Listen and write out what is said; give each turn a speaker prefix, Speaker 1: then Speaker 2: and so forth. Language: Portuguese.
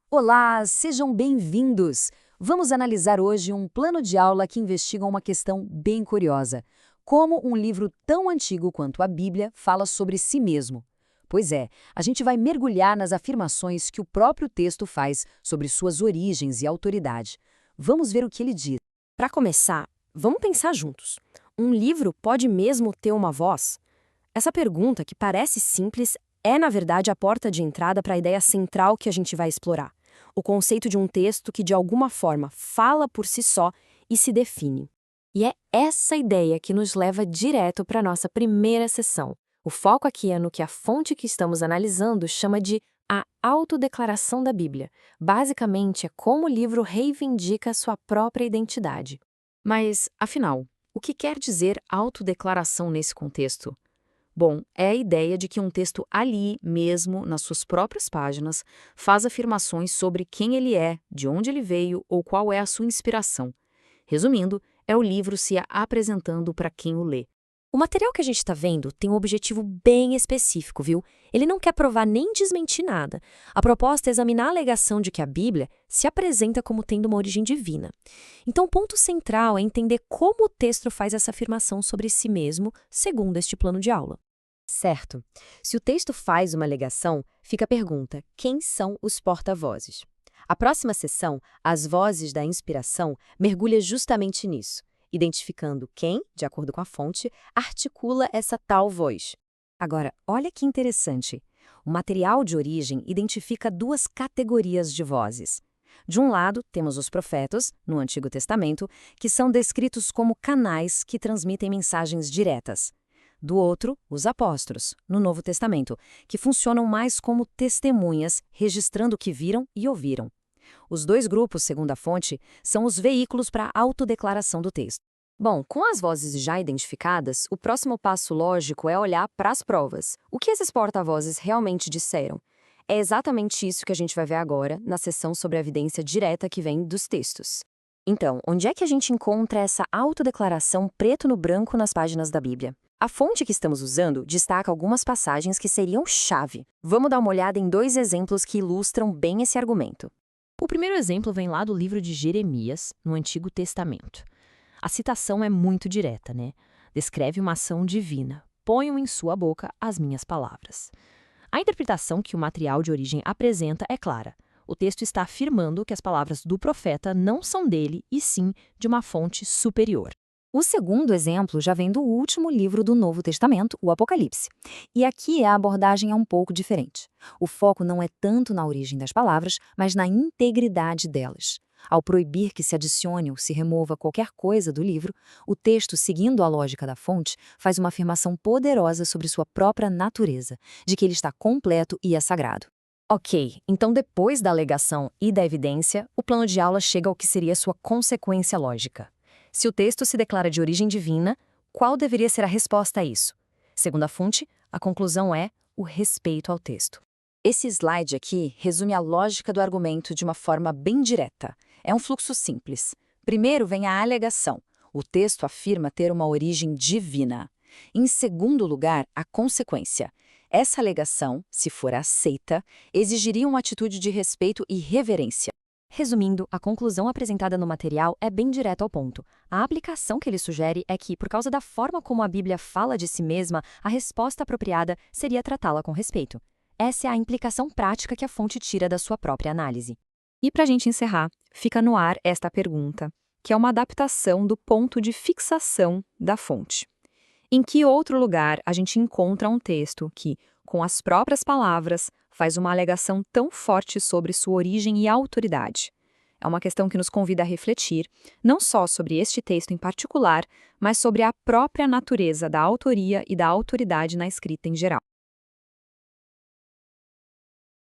Speaker 1: Olá, sejam bem-vindos! Vamos analisar hoje um plano de aula que investiga uma questão bem curiosa. Como um livro tão antigo quanto a Bíblia fala sobre si mesmo? Pois é, a gente vai mergulhar nas afirmações que o próprio texto faz sobre suas origens e autoridade. Vamos ver o que ele diz.
Speaker 2: Para começar, vamos pensar juntos. Um livro pode mesmo ter uma voz? Essa pergunta, que parece simples, é, na verdade, a porta de entrada para a ideia central que a gente vai explorar. O conceito de um texto que, de alguma forma, fala por si só e se define. E é essa ideia que nos leva direto para a nossa primeira sessão. O foco aqui é no que a fonte que estamos analisando chama de a autodeclaração da Bíblia. Basicamente, é como o livro reivindica sua própria identidade.
Speaker 1: Mas, afinal, o que quer dizer autodeclaração nesse contexto? Bom, é a ideia de que um texto ali mesmo, nas suas próprias páginas, faz afirmações sobre quem ele é, de onde ele veio ou qual é a sua inspiração. Resumindo, é o livro se apresentando para quem o lê.
Speaker 2: O material que a gente está vendo tem um objetivo bem específico, viu? Ele não quer provar nem desmentir nada. A proposta é examinar a alegação de que a Bíblia se apresenta como tendo uma origem divina. Então, o ponto central é entender como o texto faz essa afirmação sobre si mesmo, segundo este plano de aula. Certo. Se o texto faz uma alegação, fica a pergunta: quem são os porta-vozes? A próxima sessão, As Vozes da Inspiração, mergulha justamente nisso, identificando quem, de acordo com a fonte, articula essa tal voz. Agora, olha que interessante. O material de origem identifica duas categorias de vozes. De um lado, temos os profetas, no Antigo Testamento, que são descritos como canais que transmitem mensagens diretas. Do outro, os apóstolos, no Novo Testamento, que funcionam mais como testemunhas, registrando o que viram e ouviram. Os dois grupos, segundo a fonte, são os veículos para a autodeclaração do texto. Bom, com as vozes já identificadas, o próximo passo lógico é olhar para as provas. O que esses porta-vozes realmente disseram? É exatamente isso que a gente vai ver agora, na sessão sobre a evidência direta que vem dos textos. Então, onde é que a gente encontra essa autodeclaração preto no branco nas páginas da Bíblia? A fonte que estamos usando destaca algumas passagens que seriam chave. Vamos dar uma olhada em dois exemplos que ilustram bem esse argumento. O primeiro exemplo vem lá do livro de Jeremias, no Antigo Testamento. A citação é muito direta, né? Descreve uma ação divina. Ponham em sua boca as minhas palavras. A interpretação que o material de origem apresenta é clara. O texto está afirmando que as palavras do profeta não são dele, e sim de uma fonte superior. O segundo exemplo já vem do último livro do Novo Testamento, o Apocalipse. E aqui a abordagem é um pouco diferente. O foco não é tanto na origem das palavras, mas na integridade delas. Ao proibir que se adicione ou se remova qualquer coisa do livro, o texto, seguindo a lógica da fonte, faz uma afirmação poderosa sobre sua própria natureza, de que ele está completo e é sagrado. Ok, então depois da alegação e da evidência, o plano de aula chega ao que seria sua consequência lógica. Se o texto se declara de origem divina, qual deveria ser a resposta a isso? Segundo a fonte, a conclusão é o respeito ao texto. Esse slide aqui resume a lógica do argumento de uma forma bem direta. É um fluxo simples. Primeiro vem a alegação. O texto afirma ter uma origem divina. Em segundo lugar, a consequência. Essa alegação, se for aceita, exigiria uma atitude de respeito e reverência. Resumindo, a conclusão apresentada no material é bem direto ao ponto. A aplicação que ele sugere é que, por causa da forma como a Bíblia fala de si mesma, a resposta apropriada seria tratá-la com respeito. Essa é a implicação prática que a fonte tira da sua própria análise. E para a gente encerrar, fica no ar esta pergunta, que é uma adaptação do ponto de fixação da fonte. Em que outro lugar a gente encontra um texto que, com as próprias palavras, faz uma alegação tão forte sobre sua origem e autoridade? É uma questão que nos convida a refletir, não só sobre este texto em particular, mas sobre a própria natureza da autoria e da autoridade na escrita em geral.